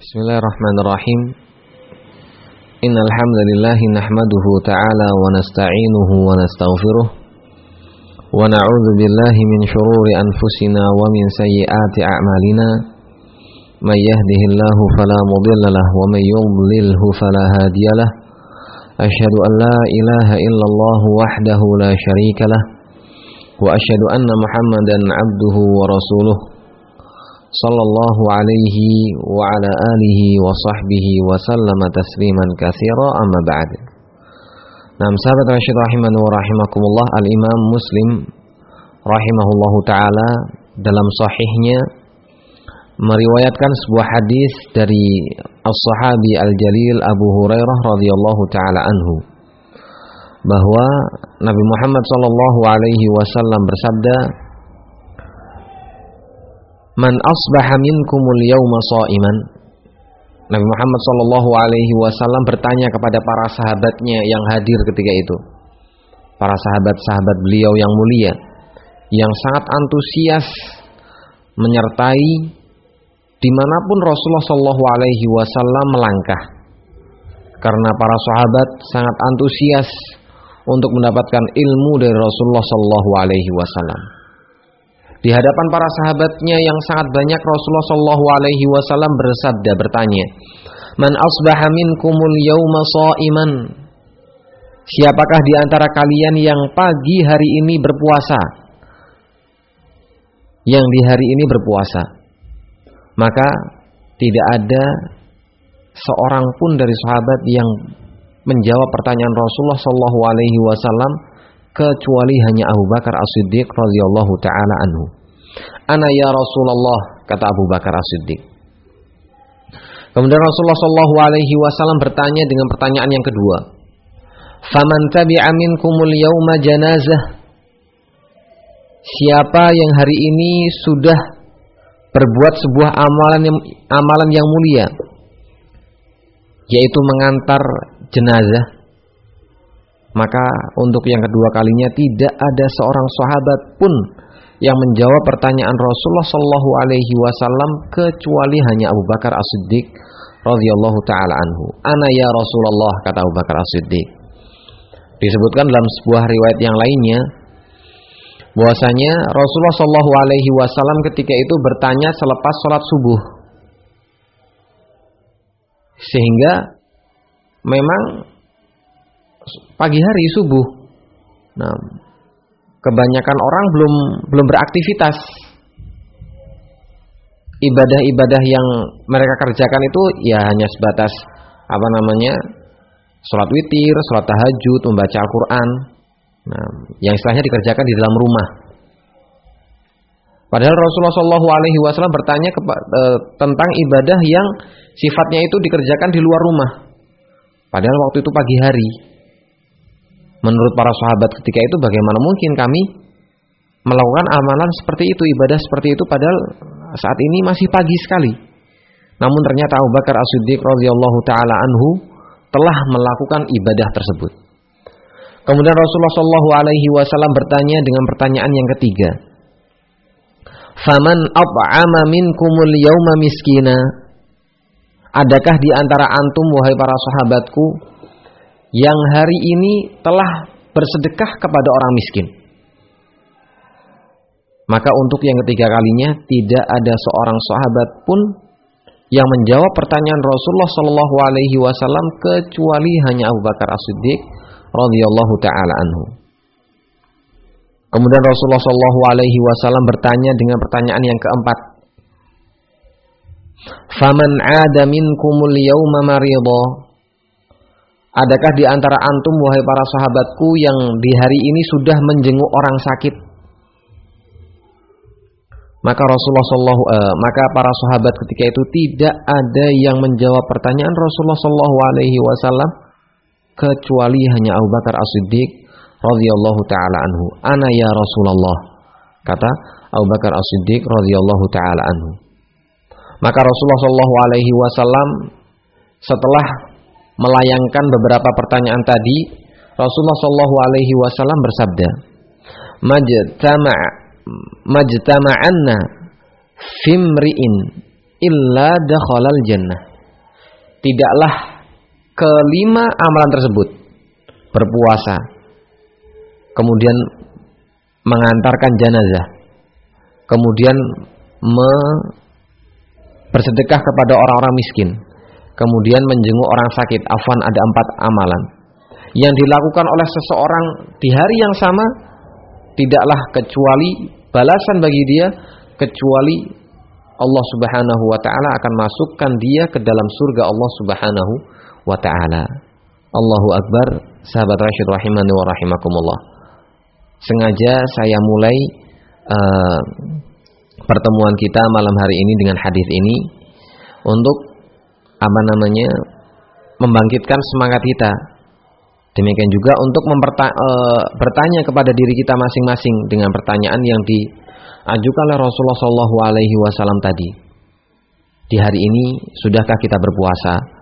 Bismillahirrahmanirrahim. Innal hamdalillah nahmaduhu ta'ala wa nasta'inuhu wa nastaghfiruh wa na'udzu billahi min shururi anfusina wa min sayyiati a'malina. May yahdihillahu fala mudilla lahu wa may yudlilhu fala hadiyalah. Asyhadu an la ilaha illallah wahdahu la syarika lah wa asyhadu anna Muhammadan 'abduhu wa rasuluh. Sallallahu alaihi wa ala alihi wa sahbihi wa sallama tasliman katsira, amma ba'd. Nah, sahabat rasyid rahimani wa rahimakumullah, Al-Imam Muslim rahimahullahu taala dalam sahihnya meriwayatkan sebuah hadis dari as-sahabi al-jalil Abu Hurairah radhiyallahu taala anhu, bahwa Nabi Muhammad sallallahu alaihi wasallam bersabda, "Man asbaha minkumul yawma sha'iman." Nabi Muhammad sallallahu alaihi wasallam bertanya kepada para sahabatnya yang hadir ketika itu, para sahabat-sahabat beliau yang mulia, yang sangat antusias menyertai dimanapun Rasulullah sallallahu alaihi wasallam melangkah, karena para sahabat sangat antusias untuk mendapatkan ilmu dari Rasulullah sallallahu alaihi wasallam. Di hadapan para sahabatnya yang sangat banyak, Rasulullah sallallahu alaihi wasallam bertanya, "Man asbaha minkumul yauma sha'iman?" Siapakah di antara kalian yang pagi hari ini berpuasa? Yang di hari ini berpuasa. Maka tidak ada seorang pun dari sahabat yang menjawab pertanyaan Rasulullah sallallahu alaihi wasallam kecuali hanya Abu Bakar As-Siddiq radhiyallahu taala anhu. "Ana ya Rasulullah," kata Abu Bakar As-Siddiq. Kemudian Rasulullah sallallahu alaihi wasallam bertanya dengan pertanyaan yang kedua, "Faman tabi'a minkumul yauma janazah?" Siapa yang hari ini sudah berbuat sebuah amalan yang mulia, yaitu mengantar jenazah? Maka untuk yang kedua kalinya tidak ada seorang sahabat pun yang menjawab pertanyaan Rasulullah sallallahu alaihi wasallam kecuali hanya Abu Bakar As-Siddiq radhiyallahu taala anhu. "Ana ya Rasulullah," kata Abu Bakar As-Siddiq. Disebutkan dalam sebuah riwayat yang lainnya bahwasanya Rasulullah sallallahu alaihi wasallam ketika itu bertanya selepas salat subuh, sehingga memang pagi hari subuh. Nah, kebanyakan orang belum beraktivitas. Ibadah-ibadah yang mereka kerjakan itu ya hanya sebatas salat witir, salat tahajud, membaca Al-Qur'an. Nah, yang istilahnya dikerjakan di dalam rumah. Padahal Rasulullah sallallahu alaihi wasallam bertanya tentang ibadah yang sifatnya itu dikerjakan di luar rumah. Padahal waktu itu pagi hari. Menurut para sahabat ketika itu, bagaimana mungkin kami melakukan amalan seperti itu, ibadah seperti itu, padahal saat ini masih pagi sekali. Namun ternyata Abu Bakar As-Siddiq radhiyallahu taala anhu telah melakukan ibadah tersebut. Kemudian Rasulullah sallallahu alaihi wasallam bertanya dengan pertanyaan yang ketiga, "Faman at'ama minkumul yauma miskina?" Adakah di antara antum, wahai para sahabatku, yang hari ini telah bersedekah kepada orang miskin? Maka untuk yang ketiga kalinya tidak ada seorang sahabat pun yang menjawab pertanyaan Rasulullah sallallahu alaihi wasallam kecuali hanya Abu Bakar As-Siddiq radhiyallahu taala anhu. Kemudian Rasulullah sallallahu alaihi wasallam bertanya dengan pertanyaan yang keempat, "Faman 'ada minkumul yauma maridha?" Adakah di antara antum, wahai para sahabatku, yang di hari ini sudah menjenguk orang sakit? Maka maka para sahabat ketika itu tidak ada yang menjawab pertanyaan Rasulullah sallallahu alaihi wasallam kecuali hanya Abu Bakar As-Siddiq radhiyallahu taala anhu. "Ana ya Rasulullah," kata Abu Bakar As-Siddiq radhiyallahu taala anhu. Maka Rasulullah sallallahu alaihi wasallam setelah melayangkan beberapa pertanyaan tadi, Rasulullah sallallahu alaihi wasallam bersabda, "Majtama'anna fimri'in illa dakhalal jannah." tidaklah kelima amalan tersebut, berpuasa, kemudian mengantarkan jenazah, kemudian bersedekah kepada orang-orang miskin, kemudian menjenguk orang sakit. Afwan, ada 4 amalan yang dilakukan oleh seseorang di hari yang sama, tidaklah kecuali balasan bagi dia, kecuali Allah Subhanahu wa ta'ala akan masukkan dia ke dalam surga Allah Subhanahu wa ta'ala. Allahu Akbar. Sahabat Rasyid rahimani wa rahimakumullah, sengaja saya mulai pertemuan kita malam hari ini dengan hadis ini untuk membangkitkan semangat kita. Demikian juga untuk bertanya kepada diri kita masing-masing dengan pertanyaan yang diajukan oleh Rasulullah SAW tadi. Di hari ini sudahkah kita berpuasa?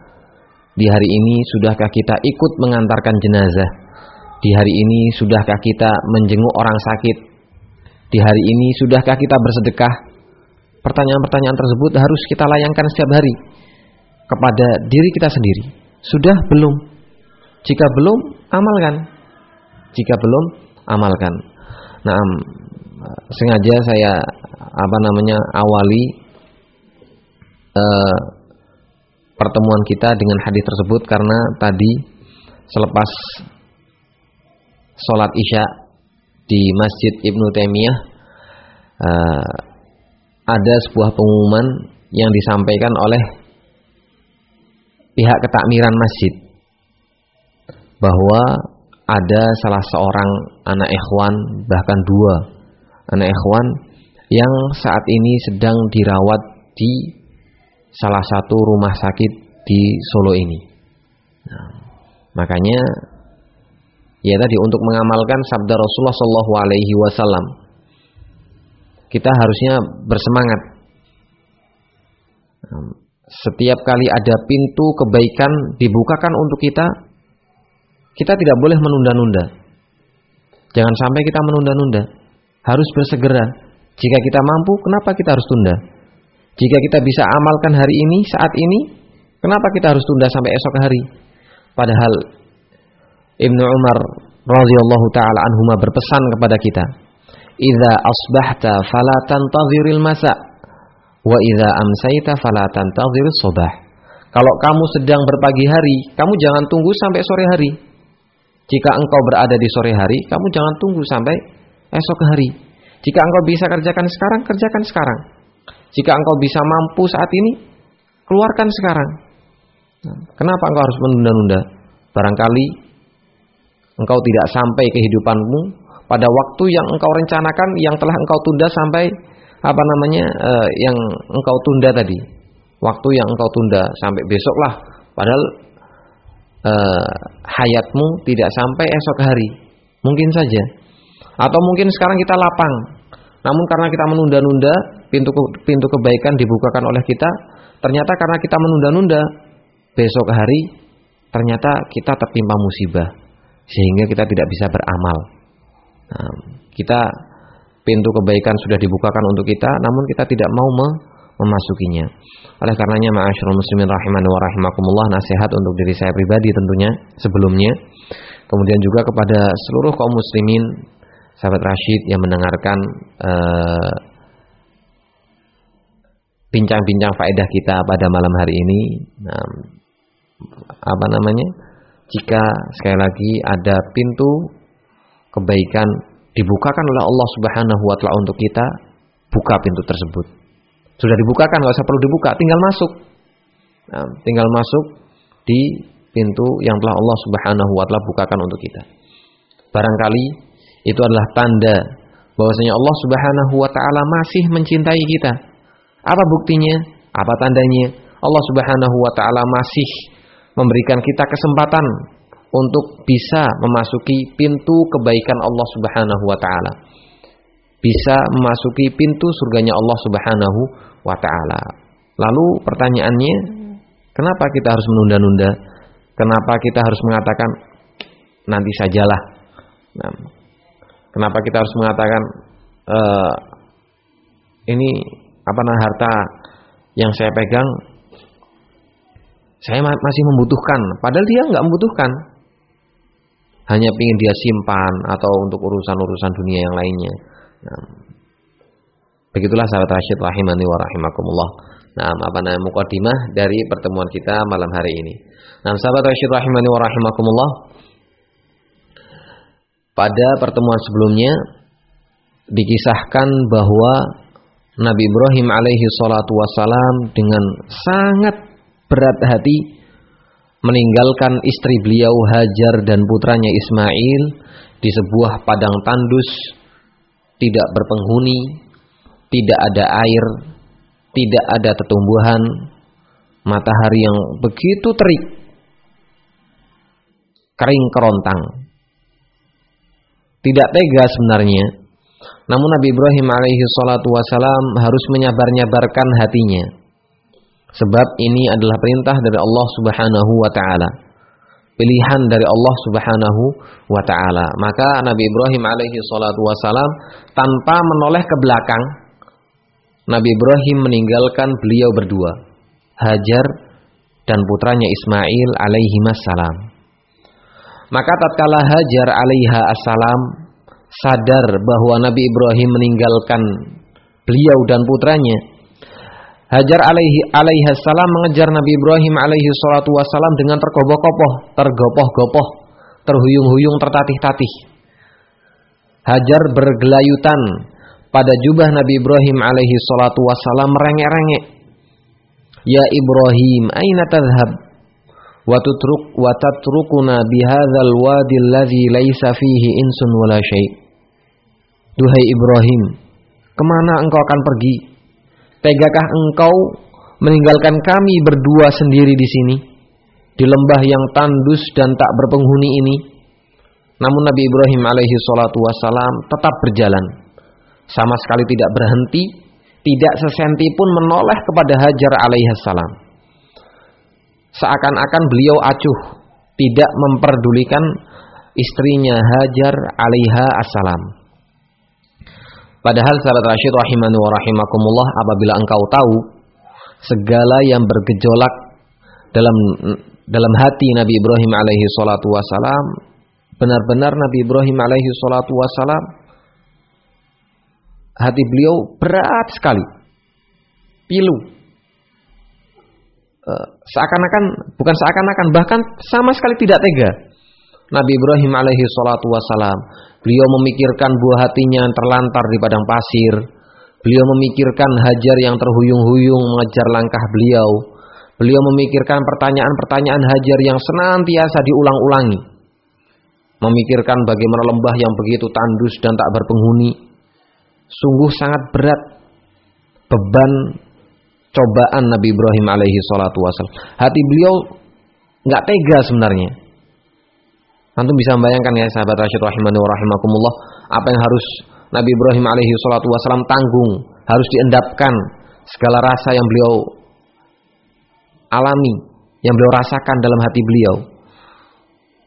Di hari ini sudahkah kita ikut mengantarkan jenazah? Di hari ini sudahkah kita menjenguk orang sakit? Di hari ini sudahkah kita bersedekah? Pertanyaan-pertanyaan tersebut harus kita layangkan setiap hari kepada diri kita sendiri. Sudah belum? Jika belum, amalkan. Jika belum, amalkan. Nah, sengaja saya awali pertemuan kita dengan hadis tersebut karena tadi selepas sholat Isya di Masjid Ibnu Taimiyah ada sebuah pengumuman yang disampaikan oleh pihak ketakmiran masjid bahwa ada salah seorang anak ikhwan, bahkan 2 anak ikhwan yang saat ini sedang dirawat di salah satu rumah sakit di Solo ini. Nah, makanya ya tadi untuk mengamalkan sabda Rasulullah SAW, kita harusnya bersemangat. Setiap kali ada pintu kebaikan dibukakan untuk kita, kita tidak boleh menunda-nunda. Jangan sampai kita menunda-nunda. Harus bersegera. Jika kita mampu, kenapa kita harus tunda? Jika kita bisa amalkan hari ini, saat ini, kenapa kita harus tunda sampai esok hari? Padahal Ibnu Umar radhiyallahu taala anhuma berpesan kepada kita, "Idza asbahta fala tantadhiril masa, wa idza amsayta fala tantadhirus subah." Kalau kamu sedang berpagi hari, kamu jangan tunggu sampai sore hari. Jika engkau berada di sore hari, kamu jangan tunggu sampai esok hari. Jika engkau bisa kerjakan sekarang, kerjakan sekarang. Jika engkau bisa mampu saat ini, keluarkan sekarang. Kenapa engkau harus menunda-nunda? Barangkali engkau tidak sampai kehidupanmu pada waktu yang engkau rencanakan, yang telah engkau tunda sampai yang engkau tunda tadi. Waktu yang engkau tunda sampai besoklah. Padahal hayatmu tidak sampai esok hari. Mungkin saja. Atau mungkin sekarang kita lapang. Namun karena kita menunda-nunda, pintu kebaikan dibukakan oleh kita. Ternyata karena kita menunda-nunda, besok hari ternyata kita tertimpa musibah sehingga kita tidak bisa beramal. Nah, pintu kebaikan sudah dibukakan untuk kita, namun kita tidak mau memasukinya. Oleh karenanya, ma'asyiral muslimin rahimani wa rahimakumullah, nasihat untuk diri saya pribadi tentunya sebelumnya, kemudian juga kepada seluruh kaum muslimin, sahabat Rasyid yang mendengarkan bincang-bincang faedah kita pada malam hari ini. Jika sekali lagi ada pintu kebaikan dibukakan oleh Allah Subhanahu wa taala untuk kita, buka pintu tersebut. Sudah dibukakan, enggak usah perlu dibuka, tinggal masuk. Tinggal masuk di pintu yang telah Allah Subhanahu wa taala bukakan untuk kita. Barangkali itu adalah tanda bahwasanya Allah Subhanahu wa taala masih mencintai kita. Apa buktinya? Apa tandanya? Allah Subhanahu wa taala masih memberikan kita kesempatan untuk bisa memasuki pintu kebaikan Allah Subhanahu wa taala. Bisa memasuki pintu surganya Allah Subhanahu wa taala. Lalu pertanyaannya, kenapa kita harus menunda-nunda? Kenapa kita harus mengatakan nanti sajalah? Kenapa kita harus mengatakan harta yang saya pegang Saya masih membutuhkan, padahal dia nggak membutuhkan. Hanya ingin dia simpan atau untuk urusan-urusan dunia yang lainnya. Nah, begitulah sahabat Rasyid rahimani wa rahimakumullah. Nah, mukadimah dari pertemuan kita malam hari ini. Nah, sahabat Rasyid rahimani wa rahimakumullah, pada pertemuan sebelumnya dikisahkan bahwa Nabi Ibrahim alaihi salatu wassalam dengan sangat berat hati meninggalkan istri beliau Hajar dan putranya Ismail di sebuah padang tandus, tidak berpenghuni, tidak ada air, tidak ada tumbuhan, matahari yang begitu terik, kering kerontang. Tidak tega sebenarnya, namun Nabi Ibrahim alaihi salatu wassalam harus menyabar-nyabarkan hatinya. Sebab ini adalah perintah dari Allah Subhanahu wa taala. Pilihan dari Allah Subhanahu wa taala. Maka Nabi Ibrahim alaihi salatu wassalam tanpa menoleh ke belakang, Nabi Ibrahim meninggalkan beliau berdua, Hajar dan putranya Ismail alaihi salam. Maka tatkala Hajar alaiha assalam sadar bahwa Nabi Ibrahim meninggalkan beliau dan putranya, Hajar alaihi salam mengejar Nabi Ibrahim alaihi salatu wassalam dengan tergopoh-gopoh, terhuyung-huyung, tertatih-tatih. Hajar bergelayutan pada jubah Nabi Ibrahim alaihi salatu wassalam, merengek-rengek. Ya Ibrahim, aina tadhhab? Wa tatrukuna bihadzal wadi alladzi laisa fihi insun wala syai'. Duhai Ibrahim, kemana engkau akan pergi? Tegakah engkau meninggalkan kami berdua sendiri di sini, di lembah yang tandus dan tak berpenghuni ini? Namun Nabi Ibrahim alaihi salatu wassalam tetap berjalan, sama sekali tidak berhenti, tidak sesenti pun menoleh kepada Hajar alaihi salam. Seakan-akan beliau acuh, tidak memperdulikan istrinya Hajar alaiha assalam. Padahal sahabat Rasyid rahimani wa rahimakumullah, apabila engkau tahu segala yang bergejolak dalam hati Nabi Ibrahim alaihi salatu wassalam, benar-benar Nabi Ibrahim alaihi salatu wassalam hati beliau berat sekali, pilu, bukan seakan-akan, bahkan sama sekali tidak tega. Nabi Ibrahim alaihi salatu wassalam, beliau memikirkan buah hatinya yang terlantar di padang pasir. Beliau memikirkan Hajar yang terhuyung-huyung mengejar langkah beliau. Beliau memikirkan pertanyaan-pertanyaan Hajar yang senantiasa diulang-ulangi. Memikirkan bagaimana lembah yang begitu tandus dan tak berpenghuni. Sungguh sangat berat beban cobaan Nabi Ibrahim alaihi salatu wassalam. Hati beliau enggak tega sebenarnya. Antum bisa membayangkan ya sahabat Rasyid rahimani wa rahimakumullah, apa yang harus Nabi Ibrahim alaihi salatu wassalam tanggung, harus diendapkan segala rasa yang beliau alami, yang beliau rasakan dalam hati beliau.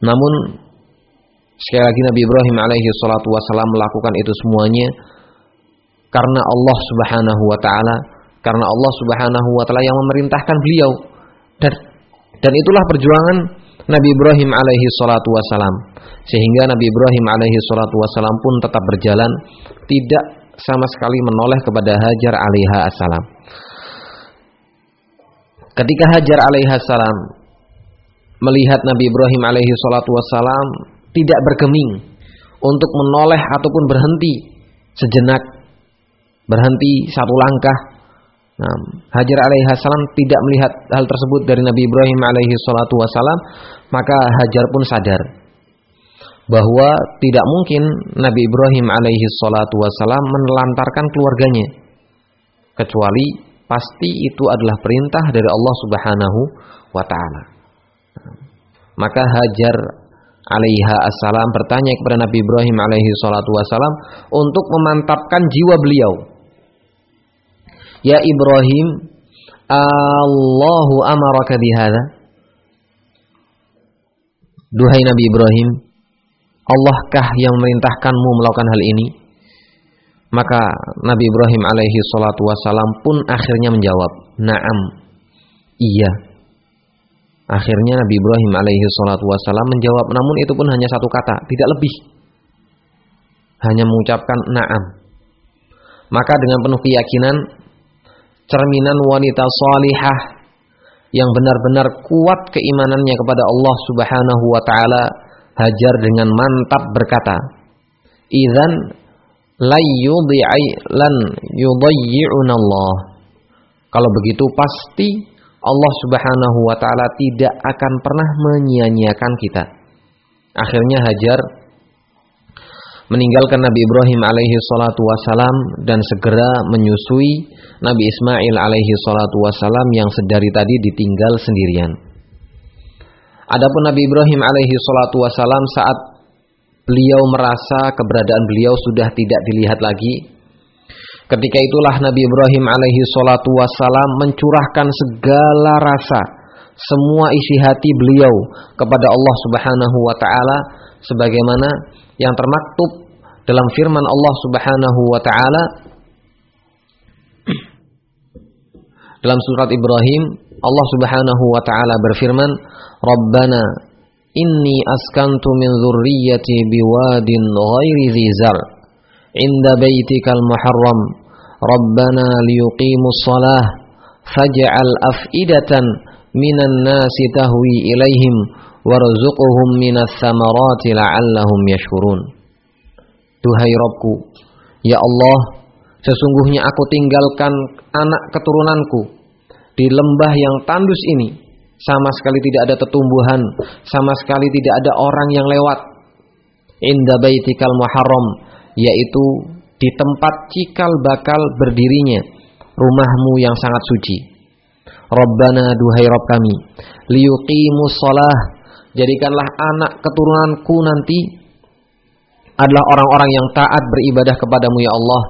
Namun sekali lagi Nabi Ibrahim alaihi salatu wassalam melakukan itu semuanya karena Allah Subhanahu wa taala, karena Allah Subhanahu wa taala yang memerintahkan beliau. Dan itulah perjuangan Nabi Ibrahim alaihi salatu wassalam. Sehingga Nabi Ibrahim alaihi salatu wassalam pun tetap berjalan, tidak sama sekali menoleh kepada Hajar alaiha assalam. Ketika Hajar alaiha assalam melihat Nabi Ibrahim alaihi salatu wassalam tidak bergeming untuk menoleh ataupun berhenti sejenak, berhenti satu langkah, Hajar alaihi salam tidak melihat hal tersebut dari Nabi Ibrahim alaihi salatu wassalam, maka Hajar pun sadar bahwa tidak mungkin Nabi Ibrahim alaihi salatu wassalam menelantarkan keluarganya, kecuali pasti itu adalah perintah dari Allah Subhanahu wa taala. Maka Hajar alaiha assalam bertanya kepada Nabi Ibrahim alaihi salatu wassalam untuk memantapkan jiwa beliau. Ya Ibrahim, Allahu amaraka bihadza? Duhai Nabi Ibrahim, Allahkah yang memerintahkanmu melakukan hal ini? Maka Nabi Ibrahim alaihi salatu wassalam pun akhirnya menjawab, "Na'am." Iya. Akhirnya Nabi Ibrahim alaihi salatu wassalam menjawab, namun itu pun hanya satu kata, tidak lebih. Hanya mengucapkan na'am. Maka dengan penuh keyakinan, cerminan wanita salihah yang benar-benar kuat keimanannya kepada Allah Subhanahu wa taala, Hajar dengan mantap berkata, "Idzan lan yudayyi'una Allah." Kalau begitu pasti Allah Subhanahu wa taala tidak akan pernah menyia-nyiakan kita. Akhirnya Hajar meninggalkan Nabi Ibrahim alaihi salatu wassalam dan segera menyusui Nabi Ismail alaihi salatu wassalam yang sedari tadi ditinggal sendirian. Adapun Nabi Ibrahim alaihi salatu wassalam saat beliau merasa keberadaan beliau sudah tidak dilihat lagi, ketika itulah Nabi Ibrahim alaihi salatu wassalam mencurahkan segala rasa, semua isi hati beliau kepada Allah Subhanahu wa taala sebagaimana yang termaktub dalam firman Allah Subhanahu wa taala dalam surat Ibrahim. Allah Subhanahu wa taala berfirman, "Rabbana inni askantu min dzurriyyati biwadin ghairi dzi zar' inda baitikal muharram Rabbana liyuqimus shalah faj'al af'idatan minan nasi tahwi ilaihim warzuqhum minas samarati la'allahum yashkurun." Duhai Rabbku, ya Allah, sesungguhnya aku tinggalkan anak keturunanku di lembah yang tandus ini, sama sekali tidak ada tetumbuhan, sama sekali tidak ada orang yang lewat. Inda baitikal muharram, yaitu di tempat cikal bakal berdirinya rumahmu yang sangat suci. Rabbana, duhai Rabb kami, liyuqimus shalah, jadikanlah anak keturunanku nanti adalah orang-orang yang taat beribadah kepadamu ya Allah.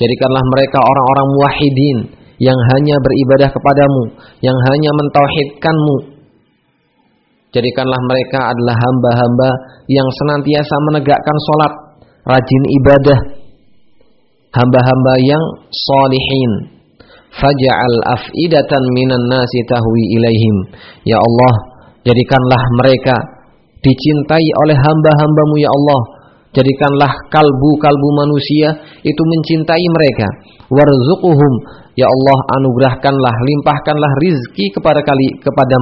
Jadikanlah mereka orang-orang muwahhidin yang hanya beribadah kepadamu, yang hanya mentauhidkanmu. Jadikanlah mereka adalah hamba-hamba yang senantiasa menegakkan salat, rajin ibadah, hamba-hamba yang sholihin. Faj'al af'idatan minan nasi tahwi ilaihim. Ya Allah, jadikanlah mereka dicintai oleh hamba-hambamu ya Allah. Jadikanlah kalbu-kalbu manusia itu mencintai mereka. Warzuquhum, ya Allah, anugerahkanlah, limpahkanlah rizki kepada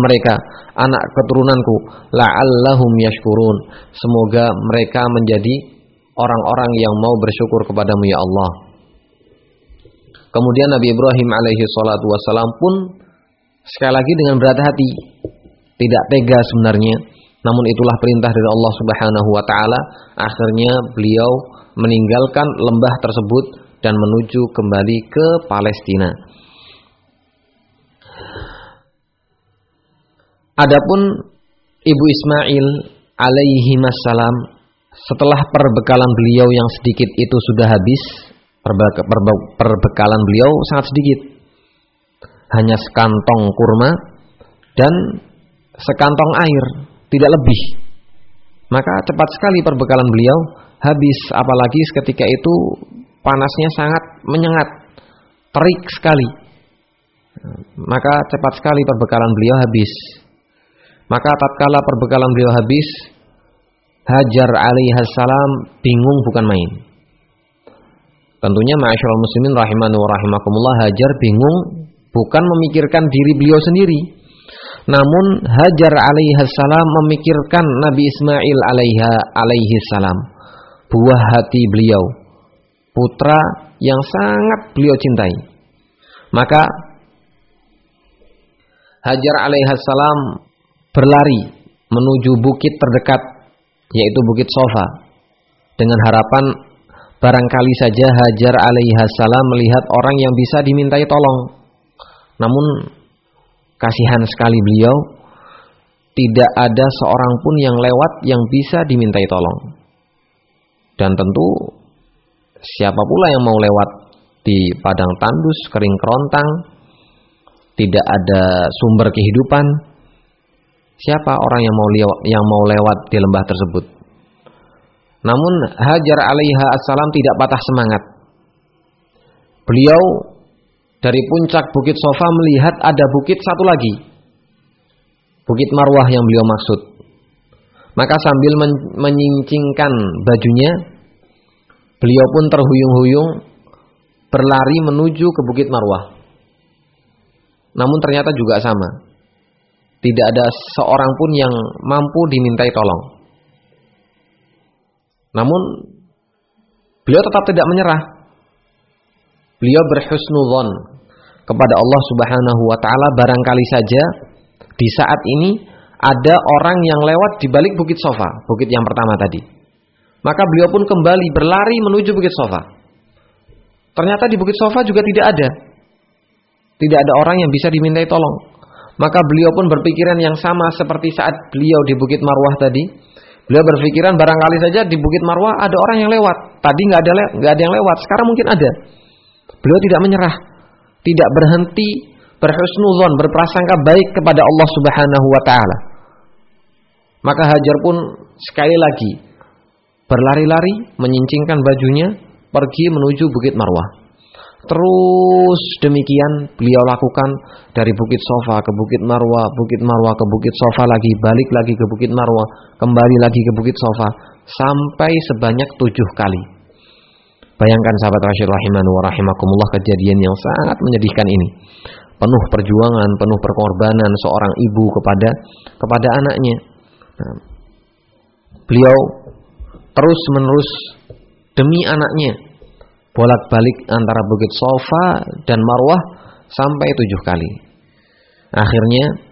mereka, anak keturunanku, la'allahum yashkurun. Semoga mereka menjadi orang-orang yang mau bersyukur kepadamu ya Allah. Kemudian Nabi Ibrahim alaihi salatu wassalam pun sekali lagi dengan berat hati, tidak tega sebenarnya, namun itulah perintah dari Allah Subhanahu wa taala. Akhirnya beliau meninggalkan lembah tersebut dan menuju kembali ke Palestina. Adapun Ibu Ismail alaihi wassalam, setelah perbekalan beliau yang sedikit itu sudah habis, perbekalan beliau sangat sedikit, hanya sekantong kurma dan sekantong air, tidak lebih. Maka cepat sekali perbekalan beliau habis, apalagi ketika itu panasnya sangat menyengat, terik sekali. Maka cepat sekali perbekalan beliau habis. Maka tatkala perbekalan beliau habis, Hajar alaihissalam bingung bukan main. Tentunya ma'asyiral muslimin rahimani wa rahimakumullah, Hajar bingung bukan memikirkan diri beliau sendiri, namun Hajar alaihissalam memikirkan Nabi Ismail alaihissalam, buah hati beliau, putra yang sangat beliau cintai. Maka Hajar alaihissalam berlari menuju bukit terdekat, yaitu Bukit Sofa, dengan harapan barangkali saja Hajar alaihissalam melihat orang yang bisa dimintai tolong. Namun kasihan sekali beliau, tidak ada seorang pun yang lewat yang bisa dimintai tolong. Dan tentu siapa pula yang mau lewat di padang tandus kering kerontang, tidak ada sumber kehidupan. Siapa orang yang mau lewat di lembah tersebut? Namun Hajar alaihissalam tidak patah semangat. Beliau dari puncak Bukit Sofa melihat ada bukit satu lagi. Bukit Marwah yang beliau maksud. Maka sambil menyincingkan bajunya, beliau pun terhuyung-huyung berlari menuju ke Bukit Marwah. Namun ternyata juga sama. Tidak ada seorang pun yang mampu dimintai tolong. Namun beliau tetap tidak menyerah. Beliau berhusnudzon kepada Allah Subhanahu wa taala, barangkali saja di saat ini ada orang yang lewat di balik Bukit Sofa, bukit yang pertama tadi. Maka beliau pun kembali berlari menuju Bukit Sofa. Ternyata di Bukit Sofa juga tidak ada. Tidak ada orang yang bisa dimintai tolong. Maka beliau pun berpikiran yang sama seperti saat beliau di Bukit Marwah tadi. Beliau berpikiran barangkali saja di Bukit Marwah ada orang yang lewat. Tadi nggak ada yang lewat, sekarang mungkin ada. Beliau tidak menyerah, tidak berhenti berhusnudzon, berprasangka baik kepada Allah Subhanahu wa taala. Maka Hajar pun sekali lagi berlari-lari, menyincingkan bajunya, pergi menuju Bukit Marwah. Terus demikian beliau lakukan dari Bukit Sofa ke Bukit Marwah, Bukit Marwah ke Bukit Sofa lagi, balik lagi ke Bukit Marwah, kembali lagi ke Bukit Sofa, sampai sebanyak 7 kali. Bayangkan sahabat Rasyid rahimani wa rahimakumullah, kejadian yang sangat menyedihkan ini. Penuh perjuangan, penuh perkorbanan seorang ibu kepada anaknya. Nah, beliau terus menerus demi anaknya bolak-balik antara Bukit Sofa dan Marwah sampai 7 kali. Akhirnya